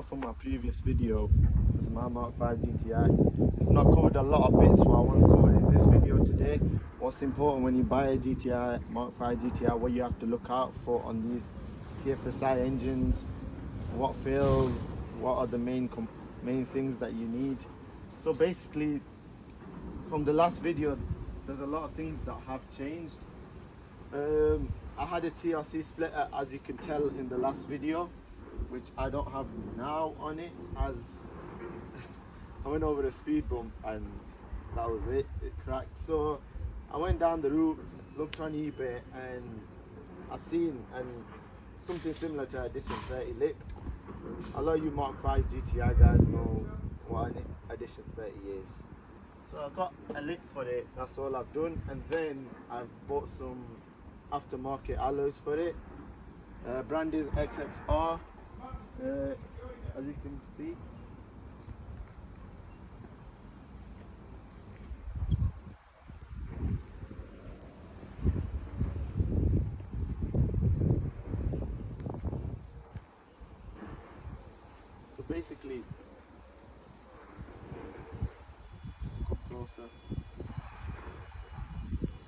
from my previous video, this is my MK5 GTI. I've not covered a lot of bits, so I want to cover in this video today. What's important when you buy a GTI, MK5 GTI, what you have to look out for on these TFSI engines, what fails, what are the main things that you need. So basically, from the last video, there's a lot of things that have changed. I had a TRC splitter, as you can tell in the last video, which I don't have now on it, as I went over a speed bump and that was it, it cracked. So I went down the route, looked on eBay, and I seen something similar to Edition 30 lip. A lot of you MK5 GTI guys know what an Edition 30 is. So I got a lip for it, that's all I've done, and then I've bought some aftermarket alloys for it. Brand is XXR, as you can see. So basically, come closer.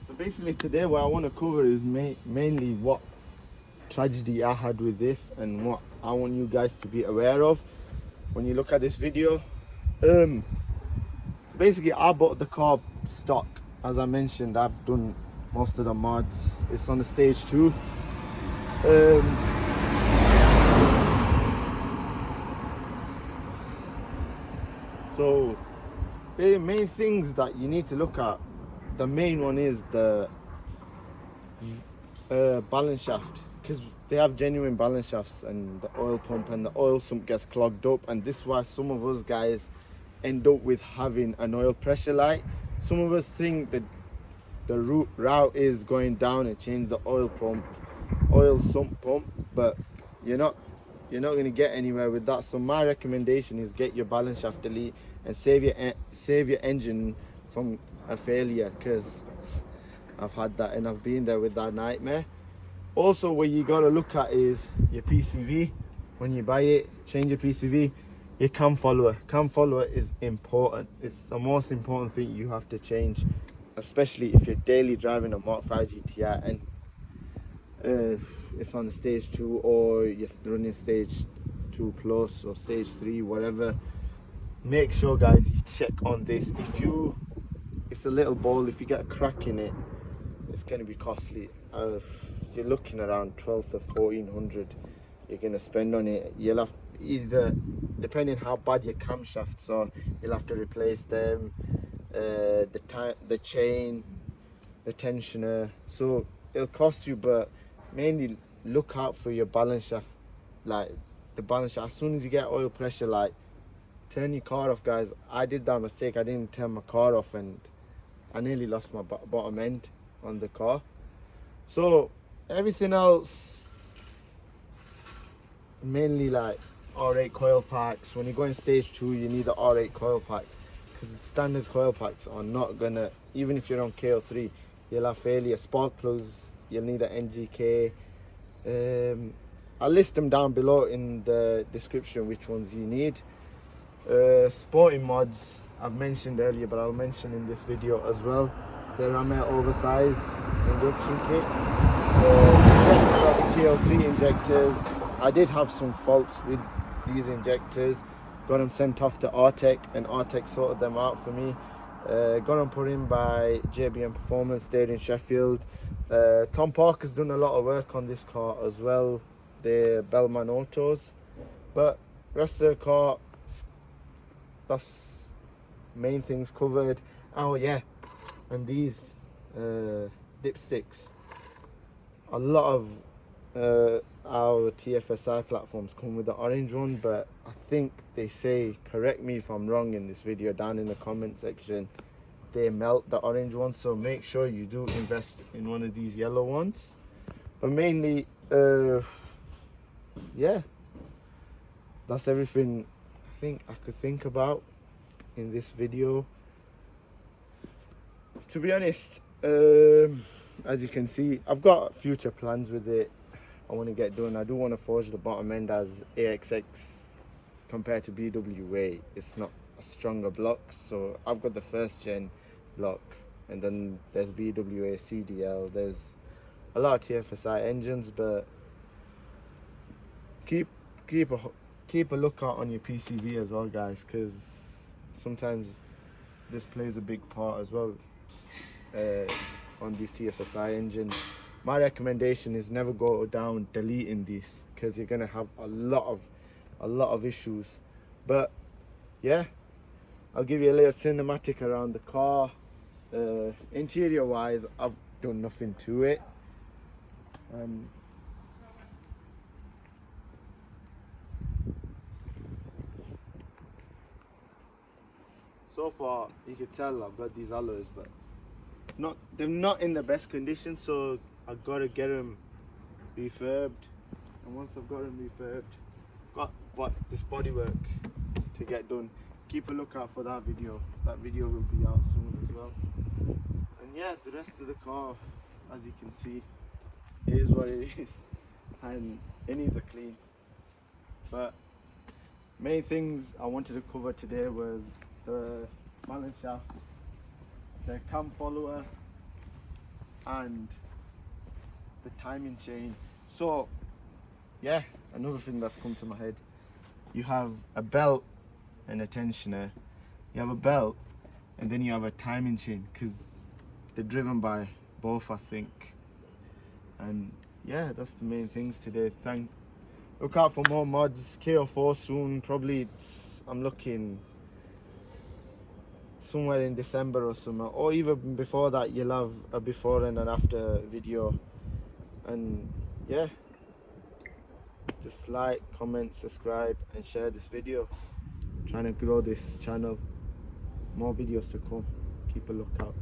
So basically today what I want to cover is mainly what tragedy I had with this and what I want you guys to be aware of when you look at this video. Basically I bought the car stock. As I mentioned, I've done most of the mods. It's on the stage 2. So the main things that you need to look at, the main one is the balance shaft, because they have genuine balance shafts and the oil pump and the oil sump gets clogged up, and this is why some of us guys end up with having an oil pressure light. Some of us think that the route is going down and change the oil sump pump, but you're not going to get anywhere with that. So my recommendation is get your balance shaft delete and save your engine from a failure, because I've had that and I've been there with that nightmare. Also, what you got to look at is your PCV. When you buy it, change your PCV. Your cam follower is important. It's the most important thing you have to change, especially if you're daily driving a MK5 GTI and it's on the stage 2 or you're running stage 2 plus or stage 3, whatever. Make sure guys you check on this. It's a little ball, if you get a crack in it, it's going to be costly. You're looking around 12 to 1400 you're going to spend on it. You'll have either, depending how bad your camshafts are, you'll have to replace them, the chain, the tensioner. So it'll cost you, but mainly look out for your balance shaft. Like the balance shaft, as soon as you get oil pressure light, turn your car off guys. I did that mistake. I didn't turn my car off and I nearly lost my bottom end on the car. So everything else, mainly like R8 coil packs. When you go in stage 2, you need the R8 coil packs, because standard coil packs are not gonna, even if you're on KO3, you'll have failure. Spark plugs, you'll need an NGK. I'll list them down below in the description which ones you need. Sporting mods I've mentioned earlier, but I'll mention in this video as well. The Ramet oversized induction kit. KO3 injectors. I did have some faults with these injectors. Got them sent off to Artec, and Artec sorted them out for me. Got them put in by JBM Performance, stayed in Sheffield. Tom Parker's done a lot of work on this car as well. They're Bellman Autos. But rest of the car, that's main things covered. Oh yeah, and these dipsticks. A lot of our TFSI platforms come with the orange one, but I think they say, correct me if I'm wrong in this video down in the comment section, they melt the orange one. So make sure you do invest in one of these yellow ones. But mainly, yeah, that's everything I think I could think about in this video. To be honest, as you can see, I've got future plans with it. I want to get done. I do want to forge the bottom end as AXX compared to BWA, it's not a stronger block. So I've got the first gen block, and then there's BWA CDL, there's a lot of TFSI engines, but keep a lookout on your PCV as well, guys, because sometimes this plays a big part as well on these TFSI engines. My recommendation is never go down deleting these, because you're gonna have a lot of issues. But yeah, I'll give you a little cinematic around the car. Interior wise, I've done nothing to it. So far, you can tell I've got these alloys, but they're not in the best condition, so I've got to get them refurbed. And once I've got them refurbed, got this bodywork to get done. Keep a lookout for that video. That video will be out soon as well. And yeah, the rest of the car, as you can see, is what it is, and it needs a clean. But main things I wanted to cover today was the balance shaft, the cam follower, and the timing chain. So yeah, another thing that's come to my head, you have a belt and a tensioner, you have a belt, and then you have a timing chain, because they're driven by both, I think. And yeah, that's the main things today. Look out for more mods. KO4 soon, probably. I'm looking somewhere in December or something, or even before that. You'll have a before and an after video. And yeah, just like, comment, subscribe, and share this video. Trying to grow this channel. More videos to come. Keep a lookout.